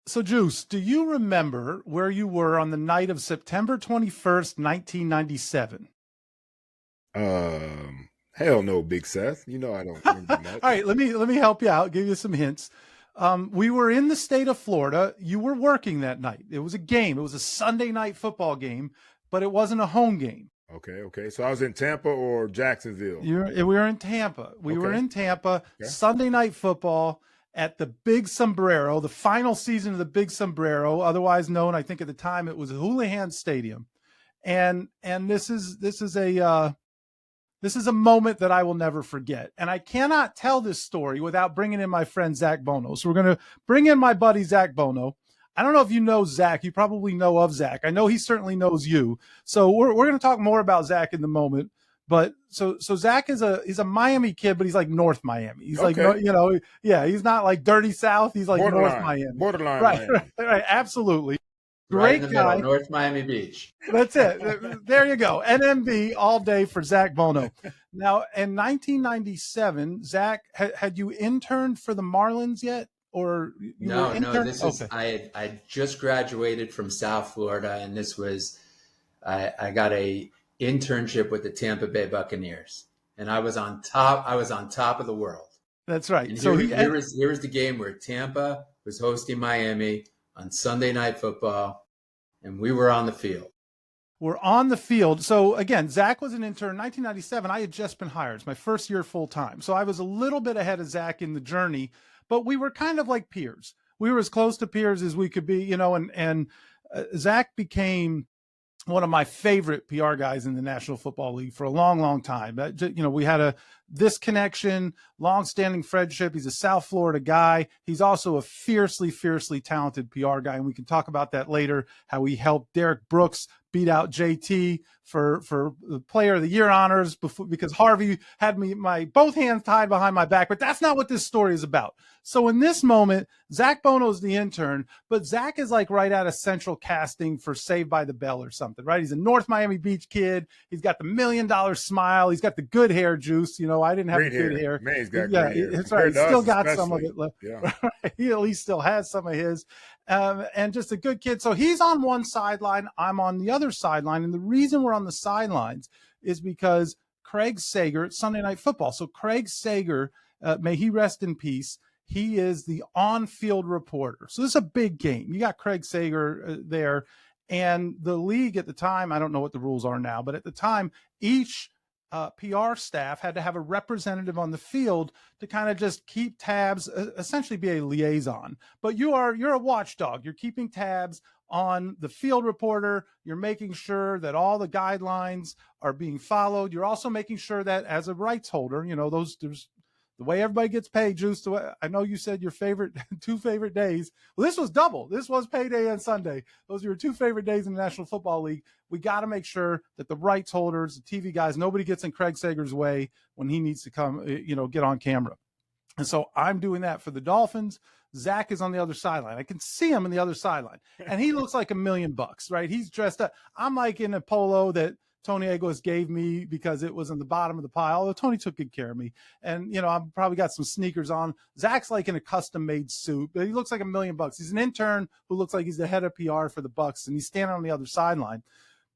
So, Juice, do you remember where you were on the night of September 21st, 1997? Hell no, Big Seth. You know I don't remember All much. right, let me help you out, give you some hints. We were in the state of Florida. You were working that night. It was a game. It was a Sunday night football game, but it wasn't a home game. Okay. So I was in Tampa or Jacksonville. We were in Tampa. We were Okay, in Tampa, okay. Sunday night football at the Big Sombrero, the final season of the Big Sombrero, otherwise known, I think at the time it was Houlihan Stadium. And this is a moment that I will never forget. And I cannot tell this story without bringing in my friend Zack Bolno. So we're going to bring in my buddy Zack Bolno. I don't know if you know Zack. You probably know of Zack. I know he certainly knows you. So we're going to talk more about Zack in the moment. But so Zack he's a Miami kid, but he's like North Miami. He's like, Okay. yeah, he's not like dirty South. He's like North Miami. Borderline Right, Miami. right, absolutely. Right in Great the guy. middle, North Miami Beach. That's it. There you go. NMB all day for Zack Bolno. Now, in 1997, Zack, had you interned for the Marlins yet? Or you No, were no, intern? this is I just graduated from South Florida, and this was I got a internship with the Tampa Bay Buccaneers, and I was on top. I was on top of the world. That's right. And So here was the game where Tampa was hosting Miami on Sunday Night Football, and we were on the field. We're on the field. So again, Zack was an intern. 1997, I had just been hired. It's my first year full time. So I was a little bit ahead of Zack in the journey, but we were kind of like peers. We were as close to peers as we could be, and Zack became one of my favorite PR guys in the National Football League for a long, long time. We had this connection, long-standing friendship. He's a South Florida guy. He's also a fiercely, fiercely talented PR guy, and we can talk about that later, how he helped Derek Brooks beat out JT for the Player of the Year honors because Harvey had my both hands tied behind my back. But that's not what this story is about. So in this moment, Zack Bono's the intern, but Zack is like right out of central casting for Saved by the Bell or something, right? He's a North Miami Beach kid. He's got the $1 million smile. He's got the good hair, Juice. I didn't have good hair. Man, he's got great hair. That's right. He still got some of Especially. it left. Yeah. He at least still has some of his. And just a good kid. So he's on one sideline. I'm on the other sideline. And the reason we're on the sidelines is because Craig Sager, it's Sunday Night Football. So Craig Sager, may he rest in peace, he is the on-field reporter. So this is a big game. You got Craig Sager there. And the league at the time, I don't know what the rules are now, but at the time, each PR staff had to have a representative on the field to kind of just keep tabs, essentially be a liaison. But you're a watchdog. You're keeping tabs on the field reporter. You're making sure that all the guidelines are being followed. You're also making sure that as a rights holder, there's the way everybody gets paid, Juice. I know you said your two favorite days. Well, this was double. This was payday and Sunday. Those are your two favorite days in the National Football League. We got to make sure that the rights holders, the TV guys, nobody gets in Craig Sager's way when he needs to come, get on camera. And so I'm doing that for the Dolphins. Zack is on the other sideline. I can see him on the other sideline, and he looks like $1 million, right? He's dressed up. I'm like in a polo that Tony Aguas gave me because it was in the bottom of the pile. Although Tony took good care of me. And, I've probably got some sneakers on. Zack's like in a custom made suit, but he looks like $1 million. He's an intern who looks like he's the head of PR for the Bucs, and he's standing on the other sideline.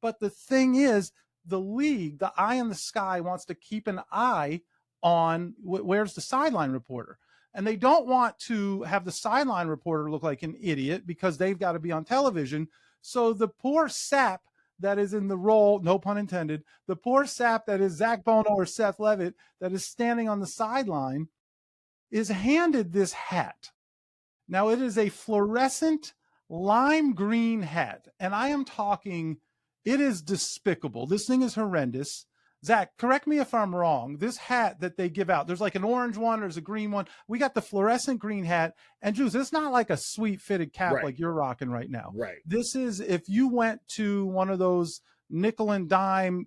But the thing is, the league, the eye in the sky, wants to keep an eye on where's the sideline reporter. And they don't want to have the sideline reporter look like an idiot because they've got to be on television. So the poor sap that is in the role, no pun intended, the poor sap that is Zack Bolno or Seth Levit that is standing on the sideline is handed this hat. Now, it is a fluorescent lime green hat, and I am talking, it is despicable. This thing is horrendous. Zack, correct me if I'm wrong. This hat that they give out, there's like an orange one, there's a green one. We got the fluorescent green hat. And Juice, it's not like a sweet fitted cap like you're rocking right now. Right. This is, if you went to one of those nickel and dime,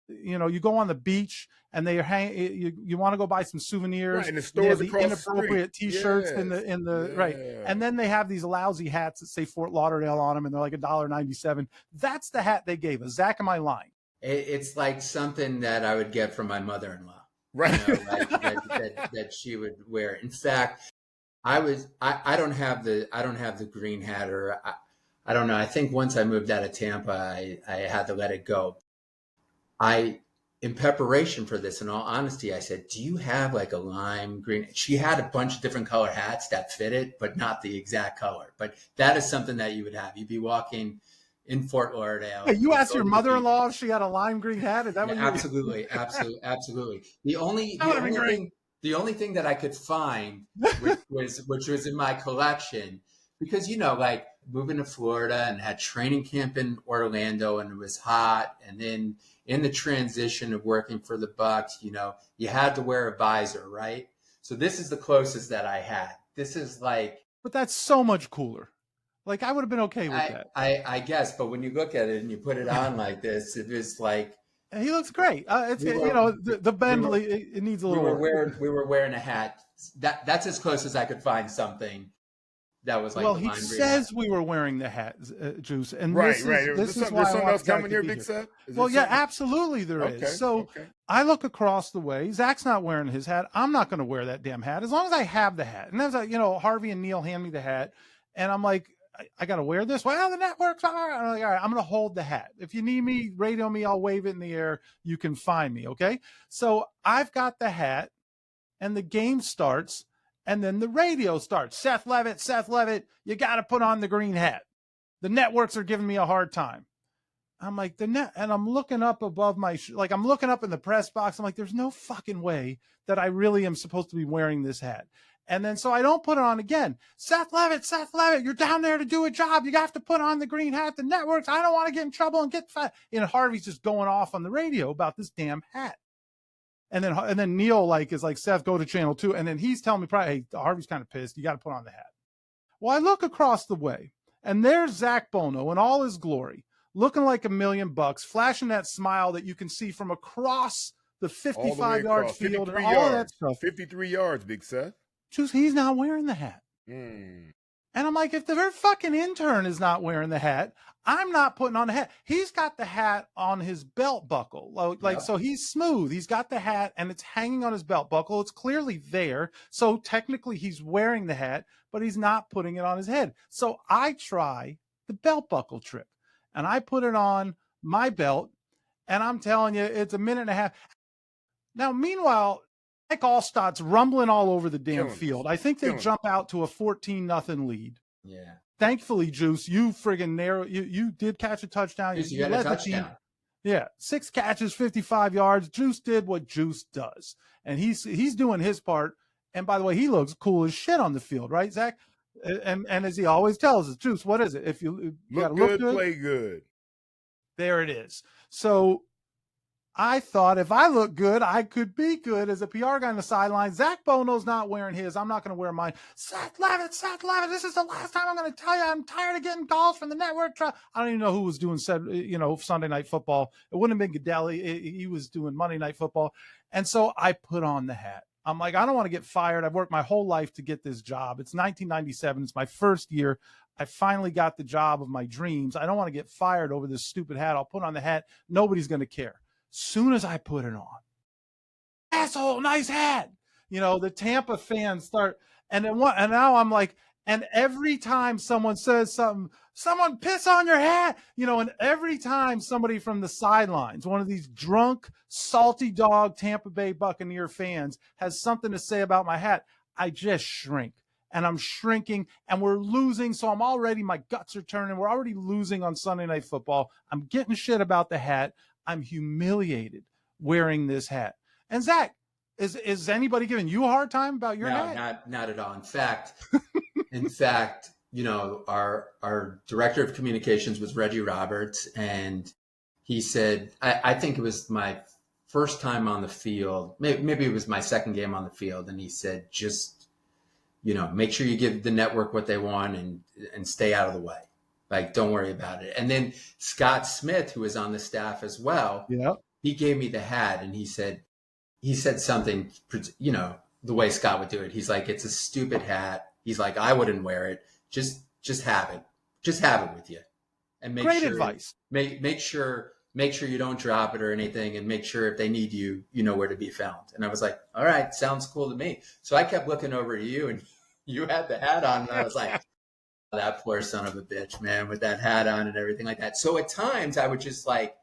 you go on the beach and they hang, you want to go buy some souvenirs. Right, and the stores the across inappropriate the street. T-shirts in the right. And then they have these lousy hats that say Fort Lauderdale on them and they're like $1.97. That's the hat they gave us. Zack, am I lying? It's like something that I would get from my mother-in-law, right? that she would wear. In fact, I don't have the green hat, or I don't know. I think once I moved out of Tampa, I had to let it go. In preparation for this, in all honesty, I said, do you have like a lime green? She had a bunch of different color hats that fit it, but not the exact color. But that is something that you would have. You'd be walking in Fort Lauderdale. Hey, you asked your mother-in-law if she had a lime green hat? Is that what you Absolutely. Absolutely. The only thing that I could find, which was in my collection, because, like moving to Florida and had training camp in Orlando and it was hot. And then in the transition of working for the Bucs, you had to wear a visor, right? So this is the closest that I had. This is like, but that's so much cooler. Like, I would have been okay with that. I guess, but when you look at it and you put it on like this, it was like, he looks great. The Bentley, it needs a little work. We were wearing a hat. That's as close as I could find something that was like. Well, he says we were wearing the hat, Juice, and right. This is why there's something else coming here, Big Seth? Well, yeah, absolutely there is. So I look across the way. Zach's not wearing his hat. I'm not going to wear that damn hat as long as I have the hat. And that's like, Harvey and Neil hand me the hat, and I'm like, I got to wear this. Well, the network's on. I'm like, all right, I'm going to hold the hat. If you need me, radio me, I'll wave it in the air. You can find me. Okay. So I've got the hat and the game starts and then the radio starts. Seth Levit, you got to put on the green hat. The networks are giving me a hard time. I'm like, and I'm looking up above I'm looking up in the press box. I'm like, there's no fucking way that I really am supposed to be wearing this hat. And then so I don't put it on again. Seth Levit, you're down there to do a job. You have to put on the green hat. The networks, I don't want to get in trouble and get fat. Harvey's just going off on the radio about this damn hat. And then Neil is like, Seth, go to channel 2. And then he's telling me hey, Harvey's kind of pissed. You got to put on the hat. Well, I look across the way and there's Zack Bolno in all his glory, looking like $1,000,000, flashing that smile that you can see from across the 55-yard field and all that stuff. 53 yards, Big Seth. He's not wearing the hat. And I'm like, if their fucking intern is not wearing the hat, I'm not putting on the hat. He's got the hat on his belt buckle. So he's smooth. He's got the hat and it's hanging on his belt buckle. It's clearly there. So technically he's wearing the hat, but he's not putting it on his head. So I try the belt buckle trick and I put it on my belt and I'm telling you, it's a minute and a half. Now, meanwhile, Mike Allstott's rumbling all over the damn field. I think they jump out to a 14-0 lead. Yeah. Thankfully, Juice, you friggin' you did catch a touchdown. You got a touchdown. Yeah, 6 catches, 55 yards. Juice did what Juice does, and he's doing his part. And by the way, he looks cool as shit on the field, right, Zach? And as he always tells us, Juice, what is it? If you look good, play good. There it is. So I thought if I look good, I could be good as a PR guy on the sideline. Zack Bolno's not wearing his. I'm not going to wear mine. Seth Levit, this is the last time I'm going to tell you I'm tired of getting calls from the network. I don't even know who was doing Sunday Night Football. It wouldn't have been Goodell. He was doing Monday Night Football. And so I put on the hat. I'm like, I don't want to get fired. I've worked my whole life to get this job. It's 1997. It's my first year. I finally got the job of my dreams. I don't want to get fired over this stupid hat. I'll put on the hat. Nobody's going to care. Soon as I put it on, asshole, nice hat. The Tampa fans start, and now I'm like, and every time someone says something, someone piss on your hat, and every time somebody from the sidelines, one of these drunk, salty dog Tampa Bay Buccaneer fans has something to say about my hat, I just shrink. And I'm shrinking and we're losing. So my guts are turning. We're already losing on Sunday Night Football. I'm getting shit about the hat. I'm humiliated wearing this hat. And Zach, is anybody giving you a hard time about your hat? Not at all. In fact, our director of communications was Reggie Roberts, and he said, I think it was my first time on the field. Maybe it was my second game on the field, and he said, just make sure you give the network what they want and stay out of the way. Don't worry about it. And then Scott Smith, who was on the staff as well, he gave me the hat and he said something, the way Scott would do it. He's like, it's a stupid hat. He's like, I wouldn't wear it. Just have it. Just have it with you. And Great advice. Make sure you don't drop it or anything, and make sure if they need you, you know where to be found. And I was like, all right, sounds cool to me. So I kept looking over to you, and you had the hat on, and I was like, that poor son of a bitch, man, with that hat on and everything like that. So at times I would just like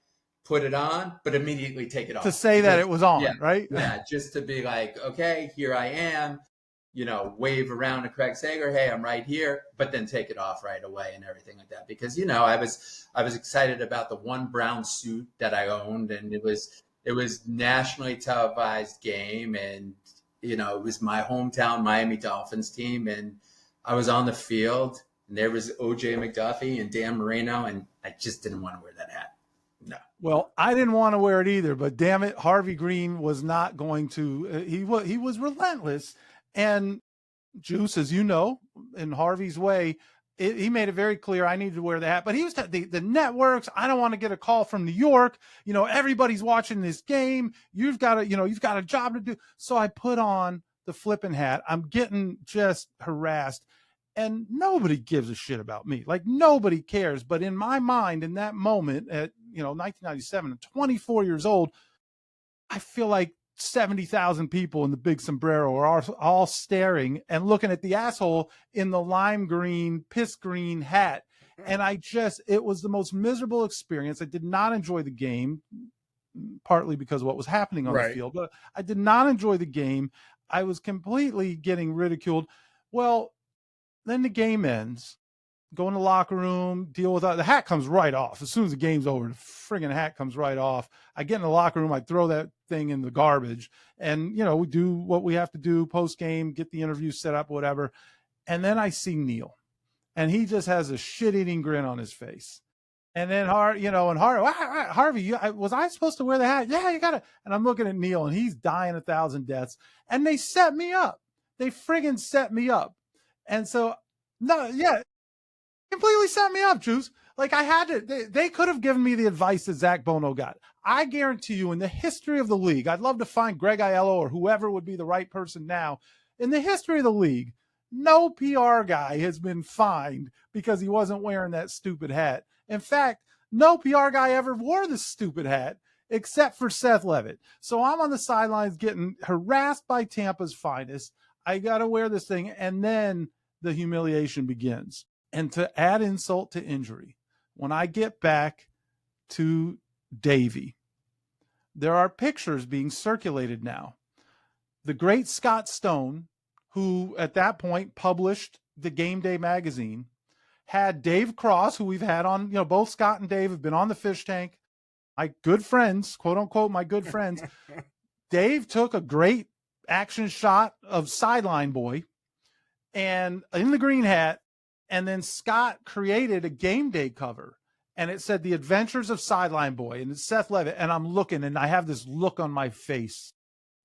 put it on, but immediately take it off. To say that it was on, right? Yeah, just to be like, okay, here I am, wave around to Craig Sager, hey, I'm right here, but then take it off right away and everything like that. Because, I was excited about the one brown suit that I owned, and it was nationally televised game, and it was my hometown Miami Dolphins team, and I was on the field, and there was OJ McDuffie and Dan Marino, and I just didn't want to wear that hat. No. Well, I didn't want to wear it either, but damn it, Harvey Green was not going to. He was relentless, and Juice, as you know, in Harvey's way, he made it very clear I needed to wear the hat. But he was the networks. I don't want to get a call from New York. Everybody's watching this game. You've got a job to do. So I put on the flipping hat. I'm getting just harassed. And nobody gives a shit about me. Like, nobody cares. But in my mind, in that moment at, 1997, 24 years old, I feel like 70,000 people in the Big Sombrero are all staring and looking at the asshole in the lime green, piss green hat. And it was the most miserable experience. I did not enjoy the game, partly because of what was happening on the field, but I did not enjoy the game. I was completely getting ridiculed. Well, then the game ends, go in the locker room, deal with the hat comes right off. As soon as the game's over, the friggin' hat comes right off. I get in the locker room, I throw that thing in the garbage, and, we do what we have to do post game, get the interview set up, whatever. And then I see Neil, and he just has a shit-eating grin on his face. And then Harvey, was I supposed to wear the hat? Yeah, you got to. And I'm looking at Neil, and he's dying 1,000 deaths. And they set me up. They friggin' set me up. And so, completely set me up, Juice. Like, I had to, they could have given me the advice that Zack Bolno got. I guarantee you, in the history of the league, I'd love to find Greg Aiello or whoever would be the right person now. In the history of the league, no PR guy has been fined because he wasn't wearing that stupid hat. In fact, no PR guy ever wore the stupid hat except for Seth Levit. So I'm on the sidelines getting harassed by Tampa's finest. I got to wear this thing, and then the humiliation begins. And to add insult to injury, when I get back to Davie, there are pictures being circulated now. The great Scott Stone, who at that point published the Game Day magazine, had Dave Cross, who we've had on, both Scott and Dave have been on the Fish Tank, my good friends, quote unquote, my good friends. Dave took a great action shot of Sideline Boy and in the green hat. And then Scott created a Game Day cover, and it said The Adventures of Sideline Boy, and it's Seth Levit. And I'm looking, and I have this look on my face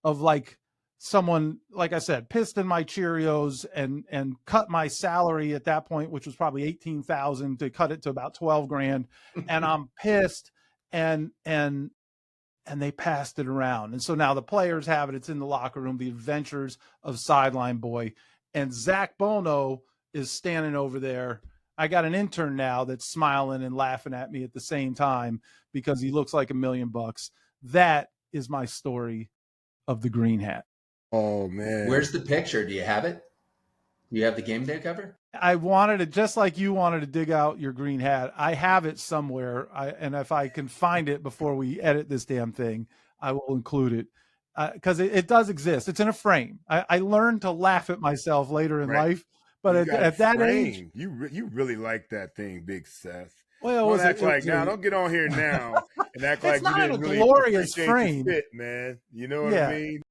of like someone, like I said, pissed in my Cheerios and cut my salary at that point, which was probably 18,000, to cut it to about 12 grand. And I'm pissed, and they passed it around. And so now the players have it. It's in the locker room, The Adventures of Sideline Boy. And Zack Bolno is standing over there. I got an intern now that's smiling and laughing at me at the same time because he looks like $1 million. That is my story of the green hat. Oh, man. Where's the picture? Do you have it? Do you have the Game Day cover? I wanted to, just like you wanted to dig out your green hat. I have it somewhere. And if I can find it before we edit this damn thing, I will include it. Because it does exist. It's in a frame. I learned to laugh at myself later in life. But at that age, you really like that thing, Big Seth. Well, don't act like now. Don't get on here now and act like you didn't really glorious appreciate frame, the fit, man. You know what I mean?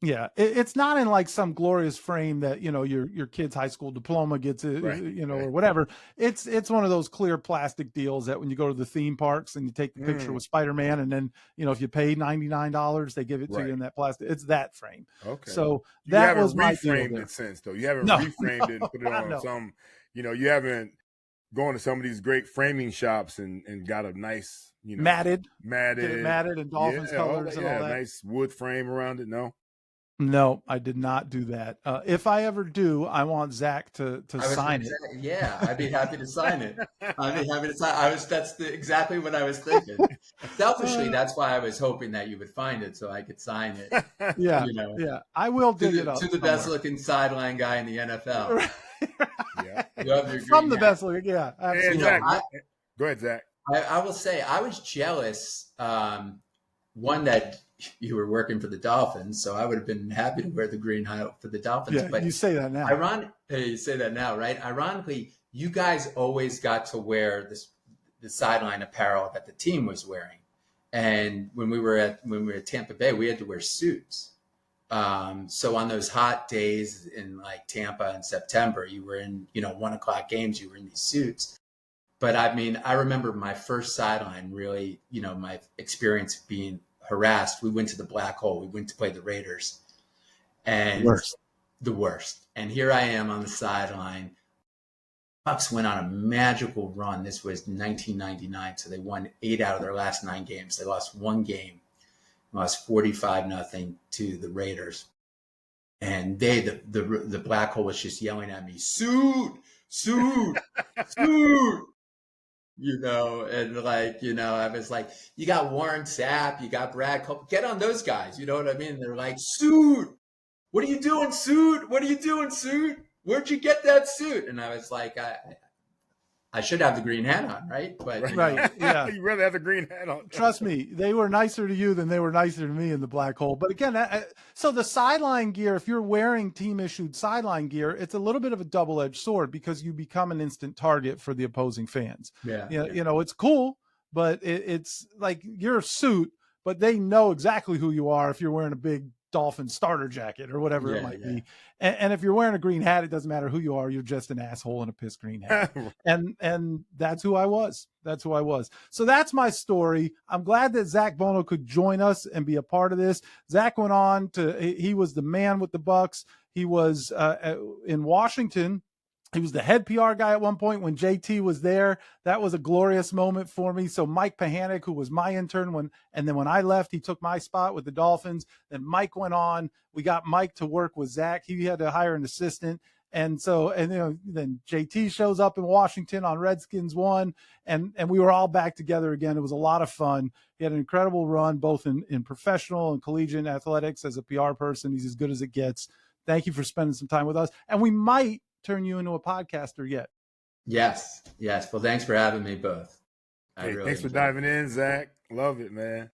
Yeah, it's not in like some glorious frame that your kid's high school diploma gets, or whatever. It's one of those clear plastic deals that when you go to the theme parks and you take the picture with Spider-Man, and then if you pay $99, they give it to you in that plastic. It's that frame. Okay. So that was my deal reframed there. it since though. You haven't reframed it and put it on some. You haven't gone to some of these great framing shops and got a nice matted and Dolphins colors and all that. Nice wood frame around it. No. No, I did not do that. If I ever do, I want Zack to sign it. Yeah, I'd be happy to sign it. I'd be happy to sign. That's exactly what I was thinking. Selfishly, that's why I was hoping that you would find it so I could sign it. Yeah, You know, yeah. I will dig it up to the best looking sideline guy in the NFL. Yeah. You have your From the green hat. best looking, yeah, absolutely. Zach, go ahead, Zach. I will say I was jealous. One, that you were working for the Dolphins, so I would have been happy to wear the green hat for the Dolphins. Yeah, but you say that now. You say that now, right? Ironically, you guys always got to wear the sideline apparel that the team was wearing, and when we were at Tampa Bay, we had to wear suits. So on those hot days in like Tampa in September, you were in 1:00 games, you were in these suits. But I mean, I remember my first sideline, really, my experience being harassed. We went to the black hole. We went to play the Raiders, and the worst. And here I am on the sideline. Bucs went on a magical run. This was 1999, so they won 8 out of their last 9 games. They lost one game, lost 45-0 to the Raiders, and the black hole was just yelling at me, "Suit, suit, suit." And I was like, you got Warren Sapp, you got Brad Cole, get on those guys. You know what I mean? They're like, suit, what are you doing, suit? What are you doing, suit? Where'd you get that suit? And I was like, I should have the green hat on, right? But right, yeah. You rather have the green hat on. Trust me, they were nicer to you than they were nicer to me in the black hole. But again, so the sideline gear, if you're wearing team-issued sideline gear, it's a little bit of a double-edged sword because you become an instant target for the opposing fans. Yeah. It's cool, but it's like you're a suit, but they know exactly who you are if you're wearing a big Dolphin starter jacket or whatever it might be. And if you're wearing a green hat, it doesn't matter who you are. You're just an asshole in a piss green hat. and that's who I was. That's who I was. So that's my story. I'm glad that Zack Bolno could join us and be a part of this. Zack went on he was the man with the Bucs. He was in Washington. He was the head PR guy at one point when JT was there. That was a glorious moment for me. So Mike Pahanic, who was my intern and then when I left, he took my spot with the Dolphins. Then Mike went on. We got Mike to work with Zack. He had to hire an assistant. Then JT shows up in Washington on Redskins 1, and we were all back together again. It was a lot of fun. He had an incredible run, both in professional and collegiate athletics as a PR person. He's as good as it gets. Thank you for spending some time with us. And we might turn you into a podcaster yet. Yes. Well, thanks for having me both. Thanks for diving in, Zack. Love it, man.